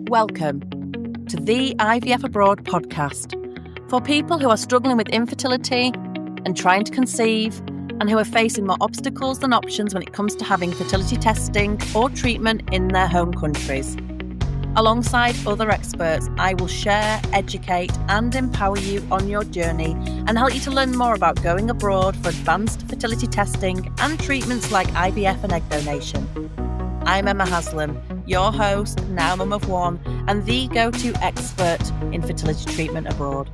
Welcome to the IVF Abroad podcast for people who are struggling with infertility and trying to conceive, and who are facing more obstacles than options when it comes to having fertility testing or treatment in their home countries. Alongside other experts, I will share, educate and empower you on your journey and help you to learn more about going abroad for advanced fertility testing and treatments like IVF and egg donation. I'm Emma Haslam, your host, now mum of one, and the go-to expert in fertility treatment abroad.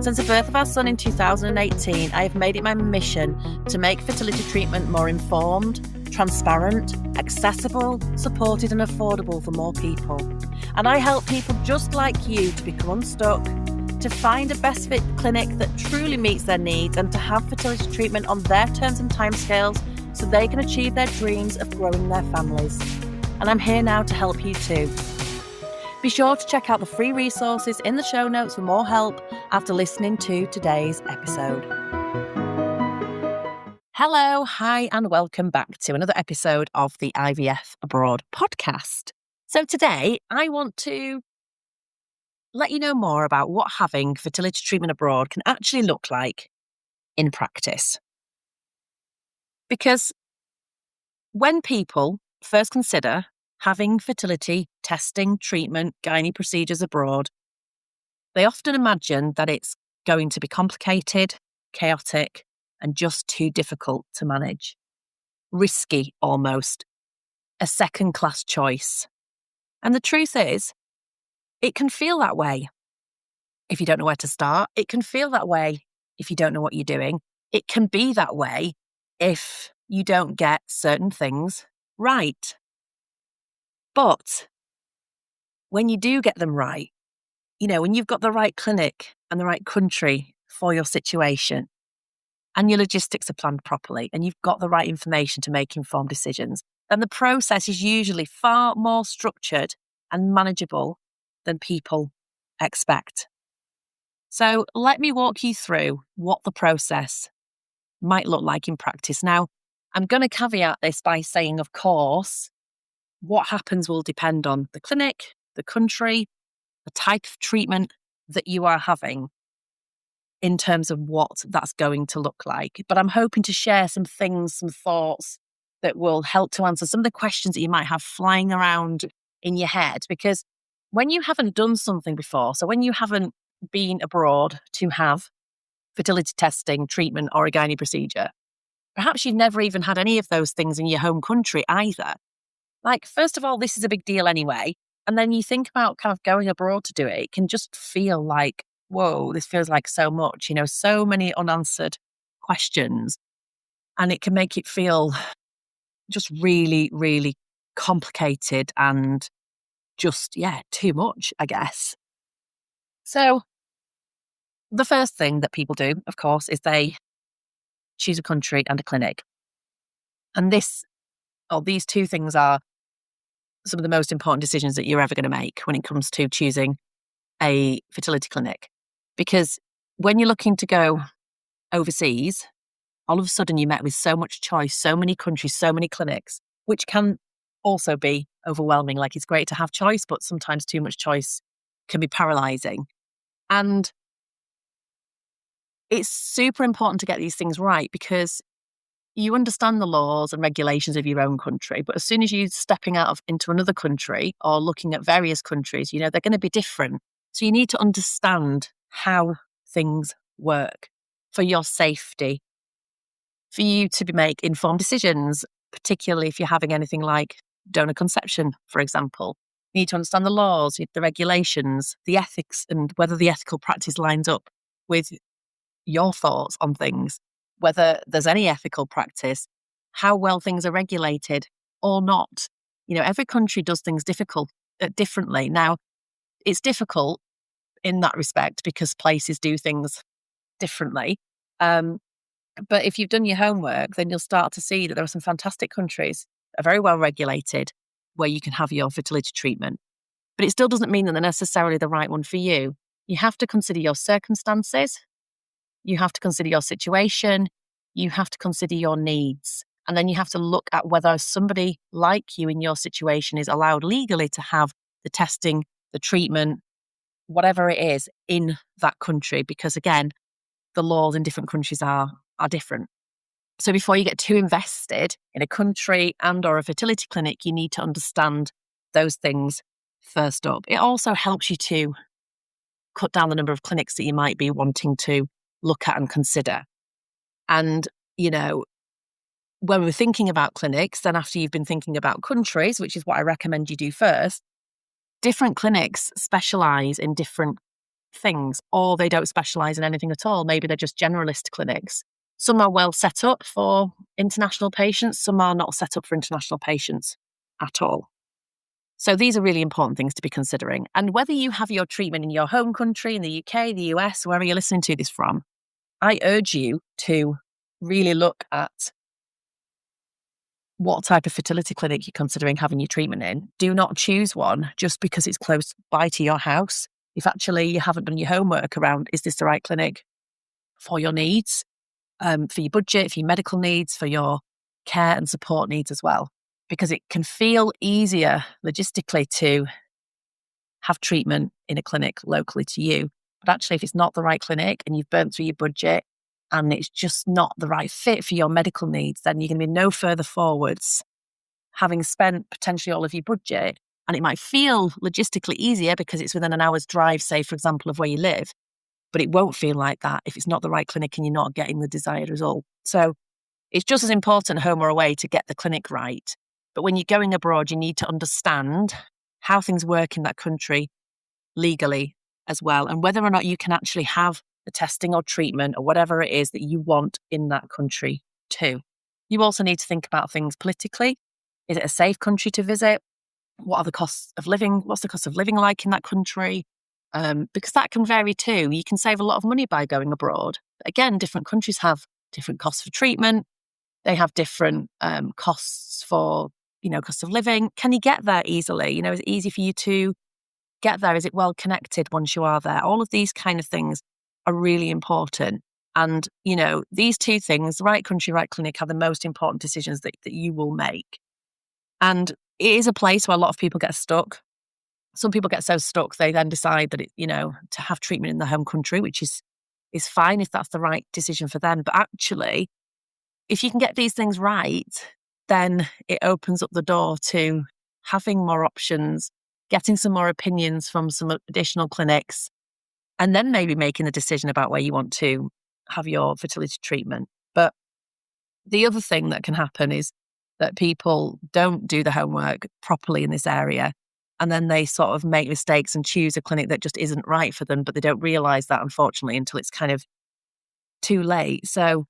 Since the birth of our son in 2018, I have made it my mission to make fertility treatment more informed, transparent, accessible, supported and affordable for more people. And I help people just like you to become unstuck, to find a best fit clinic that truly meets their needs, and to have fertility treatment on their terms and timescales so they can achieve their dreams of growing their families. And I'm here now to help you too. Be sure to check out the free resources in the show notes for more help after listening to today's episode. Hello, hi, and welcome back to another episode of the IVF Abroad podcast. So today I want to let you know more about what having fertility treatment abroad can actually look like in practice. Because when people first consider having fertility testing, treatment, gynae procedures abroad, they often imagine that it's going to be complicated, chaotic, and just too difficult to manage. Risky almost. A second-class choice. And the truth is, it can feel that way if you don't know where to start. It can feel that way if you don't know what you're doing. It can be that way if you don't get certain things right. But when you do get them right, when you've got the right clinic and the right country for your situation, and your logistics are planned properly, and you've got the right information to make informed decisions, then the process is usually far more structured and manageable than people expect. So let me walk you through what the process might look like in practice. Now, I'm going to caveat this by saying, of course, what happens will depend on the clinic, the country, the type of treatment that you are having in terms of what that's going to look like. But I'm hoping to share some things, some thoughts that will help to answer some of the questions that you might have flying around in your head. Because when you haven't done something before, so when you haven't been abroad to have fertility testing, treatment, or a gynae procedure, perhaps you've never even had any of those things in your home country either. Like, first of all, this is a big deal anyway. And then you think about kind of going abroad to do it. It can just feel like, whoa, this feels like so much, so many unanswered questions. And it can make it feel just really, really complicated and just, too much, I guess. So the first thing that people do, of course, is they choose a country and a clinic. And these two things are some of the most important decisions that you're ever going to make when it comes to choosing a fertility clinic. Because when you're looking to go overseas, all of a sudden you're met with so much choice, so many countries, so many clinics, which can also be overwhelming. Like, it's great to have choice, but sometimes too much choice can be paralyzing. And it's super important to get these things right, because you understand the laws and regulations of your own country, but as soon as you're stepping out into another country or looking at various countries, they're going to be different. So you need to understand how things work for your safety, for you to make informed decisions, particularly if you're having anything like donor conception, for example. You need to understand the laws, the regulations, the ethics, and whether the ethical practice lines up with your thoughts on things, whether there's any ethical practice, how well things are regulated or not. Every country does things differently. Now, it's difficult in that respect because places do things differently. But if you've done your homework, then you'll start to see that there are some fantastic countries that are very well regulated where you can have your fertility treatment. But it still doesn't mean that they're necessarily the right one for you. You have to consider your circumstances. You have to consider your situation. You have to consider your needs. And then you have to look at whether somebody like you in your situation is allowed legally to have the testing, the treatment, whatever it is in that country. Because again, the laws in different countries are different. So before you get too invested in a country and or a fertility clinic, you need to understand those things first up. It also helps you to cut down the number of clinics that you might be wanting to look at and consider. And, when we're thinking about clinics, then after you've been thinking about countries, which is what I recommend you do first, different clinics specialise in different things, or they don't specialise in anything at all. Maybe they're just generalist clinics. Some are well set up for international patients, some are not set up for international patients at all. So these are really important things to be considering. And whether you have your treatment in your home country, in the UK, the US, wherever you're listening to this from, I urge you to really look at what type of fertility clinic you're considering having your treatment in. Do not choose one just because it's close by to your house. If actually you haven't done your homework around, is this the right clinic for your needs, for your budget, for your medical needs, for your care and support needs as well? Because it can feel easier logistically to have treatment in a clinic locally to you. But actually, if it's not the right clinic and you've burnt through your budget and it's just not the right fit for your medical needs, then you're going to be no further forwards, having spent potentially all of your budget. And it might feel logistically easier because it's within an hour's drive, say, for example, of where you live. But it won't feel like that if it's not the right clinic and you're not getting the desired result. So it's just as important, home or away, to get the clinic right. But when you're going abroad, you need to understand how things work in that country legally as well, and whether or not you can actually have the testing or treatment or whatever it is that you want in that country too. You also need to think about things politically. Is it a safe country to visit? What are the costs of living? What's the cost of living like in that country? Because that can vary too. You can save a lot of money by going abroad. Again, different countries have different costs for treatment. They have different costs for, cost of living. Can you get there easily? Is it easy for you to get there? Is it well connected once you are there? All of these kind of things are really important. And, these two things, the right country, right clinic, are the most important decisions that you will make. And it is a place where a lot of people get stuck. Some people get so stuck, they then decide that, to have treatment in their home country, which is fine if that's the right decision for them. But actually, if you can get these things right, then it opens up the door to having more options, getting some more opinions from some additional clinics, and then maybe making a decision about where you want to have your fertility treatment. But the other thing that can happen is that people don't do the homework properly in this area, and then they sort of make mistakes and choose a clinic that just isn't right for them, but they don't realise that, unfortunately, until it's kind of too late. So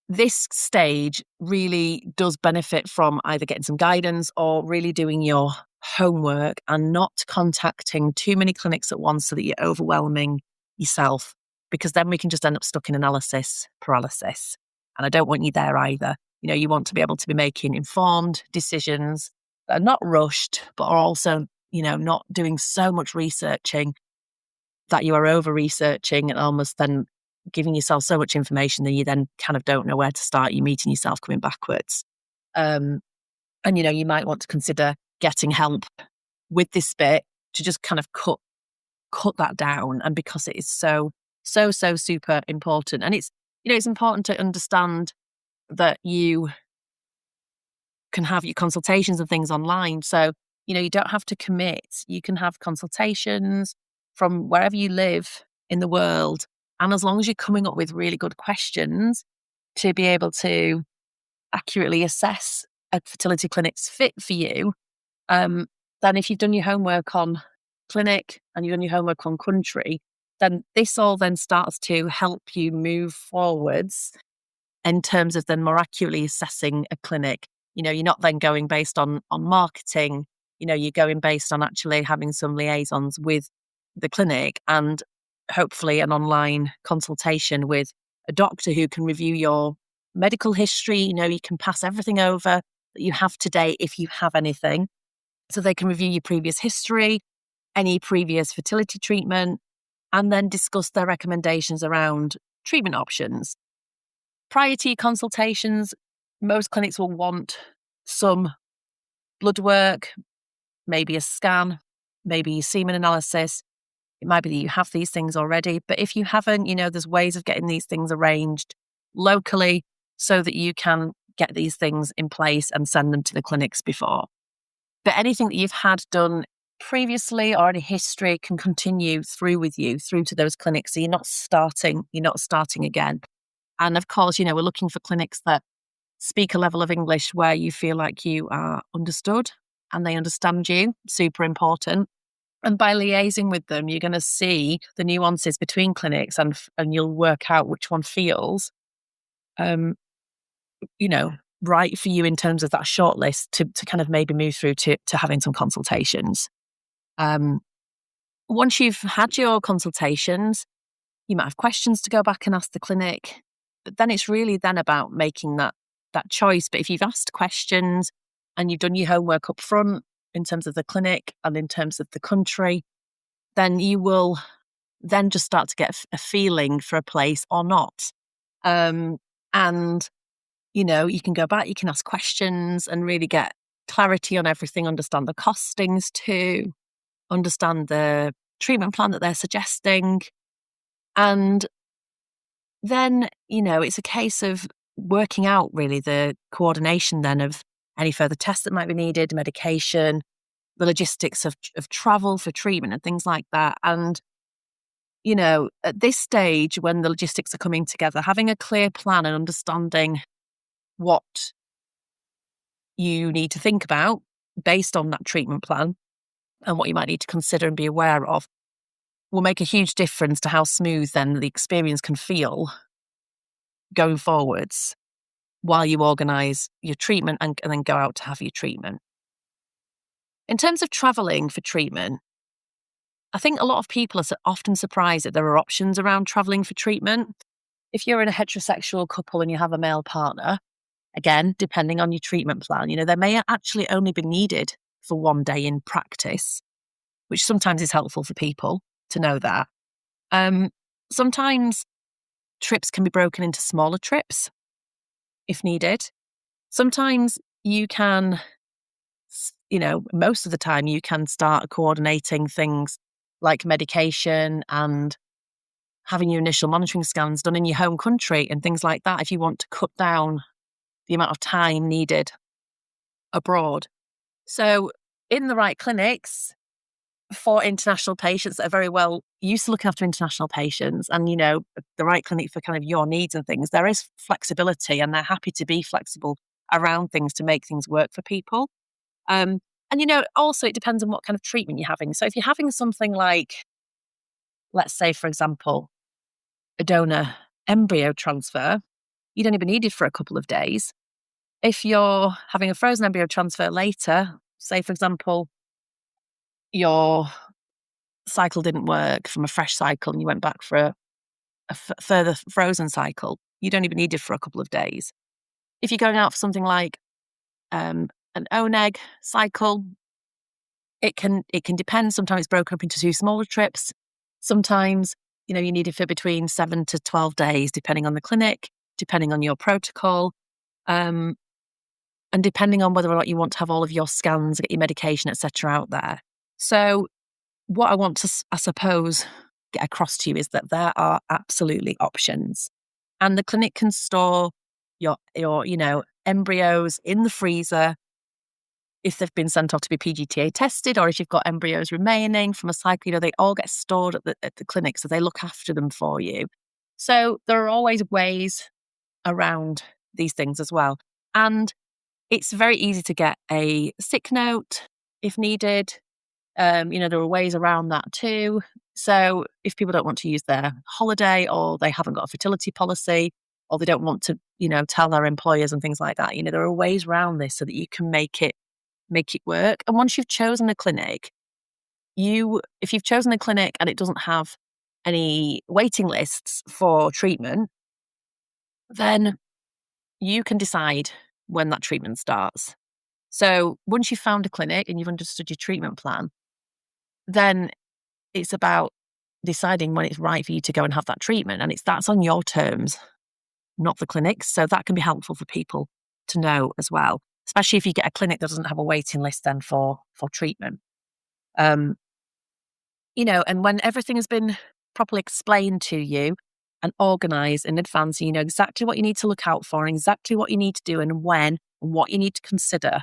this stage really does benefit from either getting some guidance or really doing your homework and not contacting too many clinics at once so that you're overwhelming yourself, because then we can just end up stuck in analysis paralysis. And I don't want you there either. You want to be able to be making informed decisions that are not rushed, but are also, not doing so much researching that you are over researching and almost then giving yourself so much information that you then kind of don't know where to start. You're meeting yourself coming backwards. And, you might want to consider getting help with this bit to just kind of cut that down. And because it is so super important. And it's, it's important to understand that you can have your consultations and things online. So, you don't have to commit. You can have consultations from wherever you live in the world. And as long as you're coming up with really good questions to be able to accurately assess a fertility clinic's fit for you, then if you've done your homework on clinic and you've done your homework on country, then this all then starts to help you move forwards in terms of then more accurately assessing a clinic. You're not then going based on marketing, you're going based on actually having some liaisons with the clinic and hopefully an online consultation with a doctor who can review your medical history. You can pass everything over that you have today if you have anything. So they can review your previous history, any previous fertility treatment, and then discuss their recommendations around treatment options. Prior to your consultations, most clinics will want some blood work, maybe a scan, maybe semen analysis. It might be that you have these things already, but if you haven't, there's ways of getting these things arranged locally so that you can get these things in place and send them to the clinics before. But anything that you've had done previously or any history can continue through with you through to those clinics. So you're not starting again. And of course, we're looking for clinics that speak a level of English where you feel like you are understood and they understand you. Super important. And by liaising with them, you're going to see the nuances between clinics and you'll work out which one feels, right for you in terms of that shortlist to kind of maybe move through to having some consultations. Once you've had your consultations, you might have questions to go back and ask the clinic, but then it's really then about making that choice. But if you've asked questions and you've done your homework up front in terms of the clinic and in terms of the country, then you will then just start to get a feeling for a place or not. And, you can go back, you can ask questions and really get clarity on everything, understand the costings too, understand the treatment plan that they're suggesting. And then, it's a case of working out really the coordination then of any further tests that might be needed, medication, the logistics of travel for treatment and things like that. And, at this stage, when the logistics are coming together, having a clear plan and understanding what you need to think about based on that treatment plan and what you might need to consider and be aware of will make a huge difference to how smooth then the experience can feel going forwards while you organise your treatment and then go out to have your treatment. In terms of travelling for treatment, I think a lot of people are often surprised that there are options around travelling for treatment. If you're in a heterosexual couple and you have a male partner, again, depending on your treatment plan, they may actually only be needed for one day in practice, which sometimes is helpful for people to know that. Sometimes trips can be broken into smaller trips if needed. Sometimes you can, most of the time you can start coordinating things like medication and having your initial monitoring scans done in your home country and things like that if you want to cut down the amount of time needed abroad. So in the right clinics for international patients that are very well used to looking after international patients and, the right clinic for kind of your needs and things, there is flexibility and they're happy to be flexible around things to make things work for people. And, also it depends on what kind of treatment you're having. So if you're having something like, let's say, for example, a donor embryo transfer, you'd only be needed for a couple of days. If you're having a frozen embryo transfer later, say, for example, your cycle didn't work from a fresh cycle and you went back for a further frozen cycle, you'd only be needed for a couple of days. If you're going out for something like an ONEG cycle, it can depend. Sometimes it's broken up into two smaller trips. Sometimes, you need it for between 7 to 12 days, depending on the clinic, depending on your protocol, and depending on whether or not you want to have all of your scans, get your medication, etc. out there. So what I want to, I suppose, get across to you is that there are absolutely options. And the clinic can store your embryos in the freezer if they've been sent off to be PGTA tested, or if you've got embryos remaining from a cycle, they all get stored at the clinic, so they look after them for you. So there are always ways around these things as well. And it's very easy to get a sick note if needed. There are ways around that too. So if people don't want to use their holiday or they haven't got a fertility policy or they don't want to, tell their employers and things like that, there are ways around this so that you can make it work. And once you've chosen a clinic, if you've chosen a clinic and it doesn't have any waiting lists for treatment, then you can decide when that treatment starts. So once you've found a clinic and you've understood your treatment plan, then it's about deciding when it's right for you to go and have that treatment. And that's on your terms, not the clinic's. So that can be helpful for people to know as well, especially if you get a clinic that doesn't have a waiting list then for treatment. Um, and when everything has been properly explained to you and organised in advance, and you know exactly what you need to look out for and exactly what you need to do and when and what you need to consider,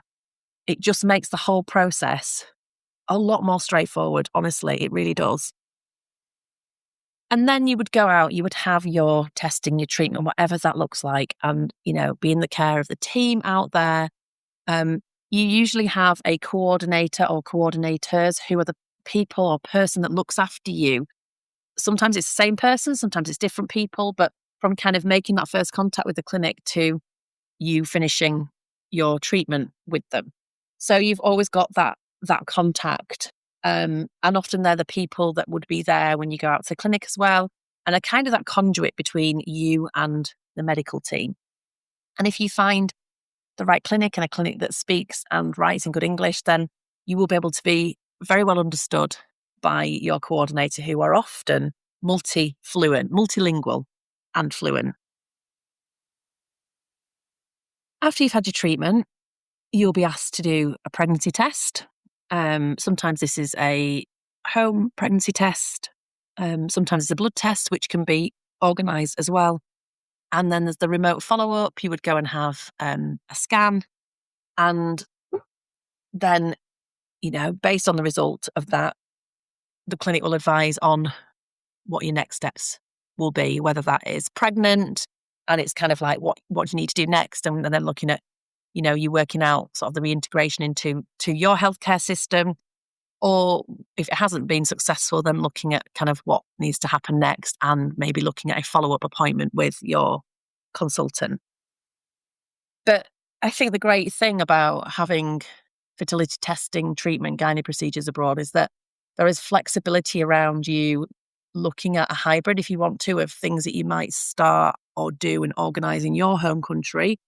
it just makes the whole process a lot more straightforward. Honestly, it really does. And then you would go out, you would have your testing, your treatment, whatever that looks like, and, be in the care of the team out there. You usually have a coordinator or coordinators who are the people or person that looks after you. Sometimes it's the same person, sometimes it's different people, but from kind of making that first contact with the clinic to you finishing your treatment with them. So you've always got that contact. And often they're the people that would be there when you go out to the clinic as well, and are kind of that conduit between you and the medical team. And if you find the right clinic and a clinic that speaks and writes in good English, then you will be able to be very well understood by your coordinator, who are often multilingual and fluent. After you've had your treatment, you'll be asked to do a pregnancy test. Sometimes this is a home pregnancy test. Sometimes it's a blood test, which can be organised as well. And then there's the remote follow-up. You would go and have a scan. And then, based on the result of that, the clinic will advise on what your next steps will be, whether that is pregnant, and it's kind of like what do you need to do next, and then looking at, you working out sort of the reintegration into your healthcare system, or if it hasn't been successful, then looking at kind of what needs to happen next, and maybe looking at a follow-up appointment with your consultant. But I think the great thing about having fertility testing, treatment, gynae procedures abroad is that there is flexibility around you looking at a hybrid, if you want to, of things that you might start or do and organise in your home country.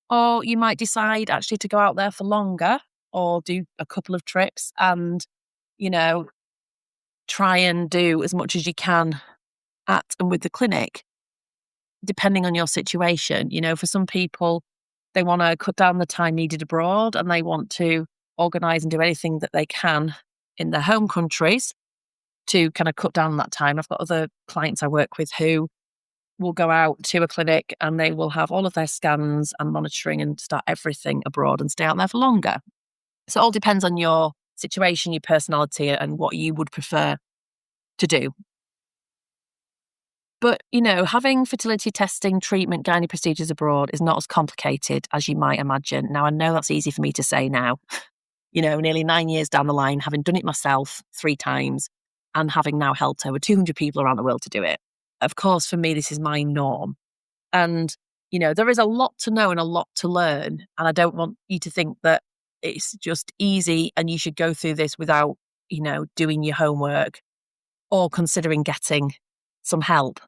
Or you might decide actually to go out there for longer or do a couple of trips and, try and do as much as you can at and with the clinic, depending on your situation. For some people, they want to cut down the time needed abroad and they want to organise and do anything that they can in their home countries to kind of cut down that time. I've got other clients I work with who will go out to a clinic and they will have all of their scans and monitoring and start everything abroad and stay out there for longer. So it all depends on your situation, your personality, and what you would prefer to do. But, having fertility testing, treatment, gynae procedures abroad is not as complicated as you might imagine. Now, I know that's easy for me to say now, nearly 9 years down the line, having done it myself 3 times and having now helped over 200 people around the world to do it. Of course, for me, this is my norm. And, there is a lot to know and a lot to learn. And I don't want you to think that it's just easy and you should go through this without, doing your homework or considering getting some help.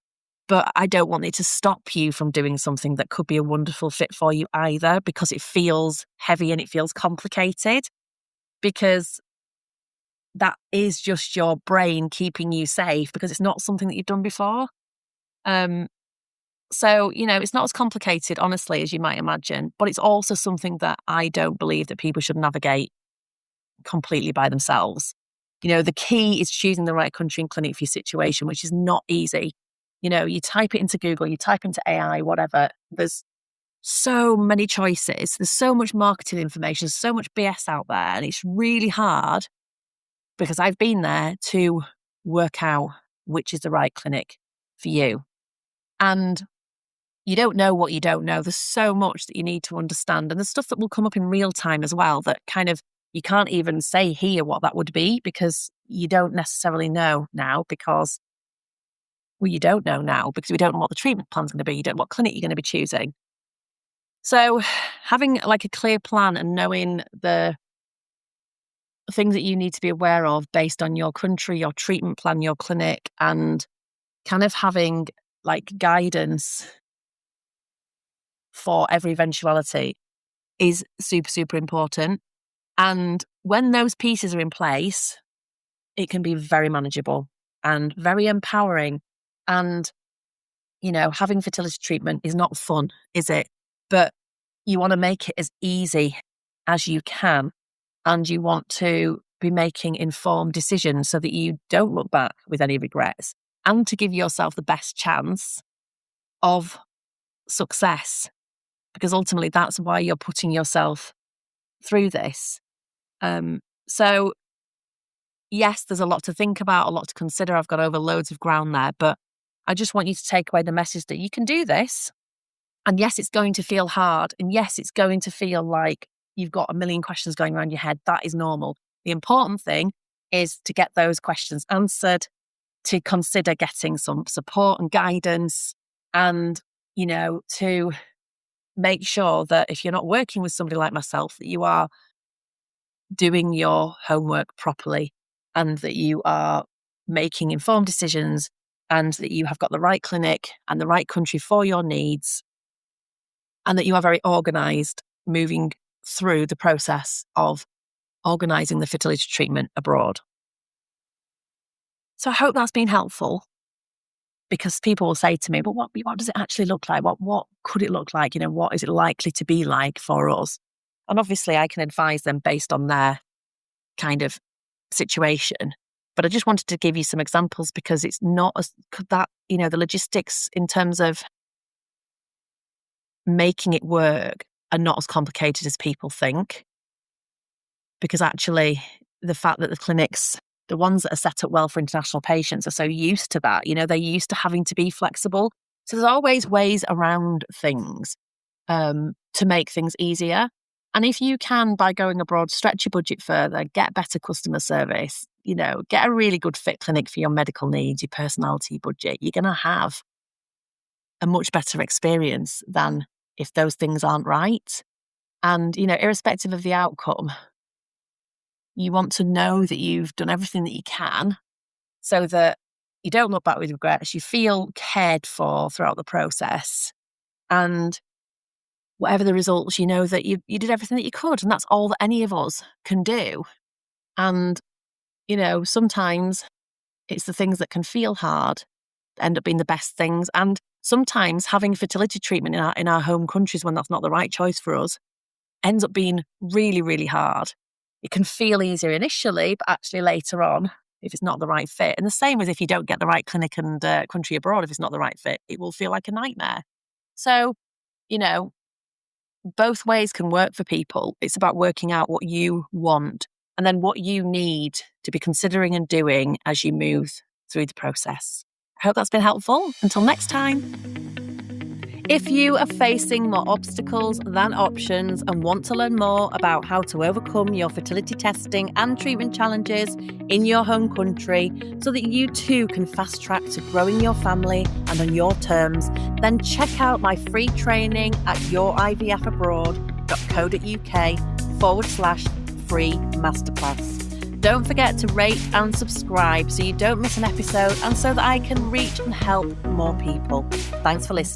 But I don't want it to stop you from doing something that could be a wonderful fit for you either, because it feels heavy and it feels complicated, because that is just your brain keeping you safe because it's not something that you've done before. So, it's not as complicated, honestly, as you might imagine, but it's also something that I don't believe that people should navigate completely by themselves. The key is choosing the right country and clinic for your situation, which is not easy. You type it into Google, you type into AI, whatever. There's so many choices. There's so much marketing information, so much BS out there. And it's really hard, because I've been there, to work out which is the right clinic for you. And you don't know what you don't know. There's so much that you need to understand. And there's stuff that will come up in real time as well that kind of, you can't even say here what that would be, because you don't necessarily know now, because you don't know now because we don't know what the treatment plan's going to be. You don't know what clinic you're going to be choosing. So having like a clear plan and knowing the things that you need to be aware of based on your country, your treatment plan, your clinic, and kind of having like guidance for every eventuality is super, super important. And when those pieces are in place, it can be very manageable and very empowering. And, having fertility treatment is not fun, is it? But you want to make it as easy as you can, and you want to be making informed decisions so that you don't look back with any regrets, and to give yourself the best chance of success, because ultimately that's why you're putting yourself through this. So yes, there's a lot to think about, a lot to consider. I've got over loads of ground there, but I just want you to take away the message that you can do this. And yes, it's going to feel hard. And yes, it's going to feel like you've got a million questions going around your head. That is normal. The important thing is to get those questions answered, to consider getting some support and guidance, and, to make sure that if you're not working with somebody like myself, that you are doing your homework properly, and that you are making informed decisions, and that you have got the right clinic and the right country for your needs, and that you are very organised moving through the process of organising the fertility treatment abroad. So I hope that's been helpful, because people will say to me, but what does it actually look like? What could it look like? What is it likely to be like for us? And obviously I can advise them based on their kind of situation. But I just wanted to give you some examples, because it's not as that, the logistics in terms of making it work are not as complicated as people think. Because actually the fact that the clinics, the ones that are set up well for international patients, are so used to that, they're used to having to be flexible. So there's always ways around things to make things easier. And if you can, by going abroad, stretch your budget further, get better customer service, get a really good fit clinic for your medical needs, your personality budget, you're going to have a much better experience than if those things aren't right. And, irrespective of the outcome, you want to know that you've done everything that you can so that you don't look back with regrets, you feel cared for throughout the process, and whatever the results, you know that you did everything that you could, and that's all that any of us can do. And, sometimes it's the things that can feel hard that end up being the best things. And sometimes having fertility treatment in our home countries, when that's not the right choice for us, ends up being really, really hard. It can feel easier initially, but actually later on, if it's not the right fit, and the same as if you don't get the right clinic and country abroad, if it's not the right fit, it will feel like a nightmare. So, both ways can work for people. It's about working out what you want and then what you need to be considering and doing as you move through the process. I hope that's been helpful. Until next time. If you are facing more obstacles than options and want to learn more about how to overcome your fertility testing and treatment challenges in your home country so that you too can fast track to growing your family and on your terms, then check out my free training at yourivfabroad.co.uk/free masterclass. Don't forget to rate and subscribe so you don't miss an episode, and so that I can reach and help more people. Thanks for listening.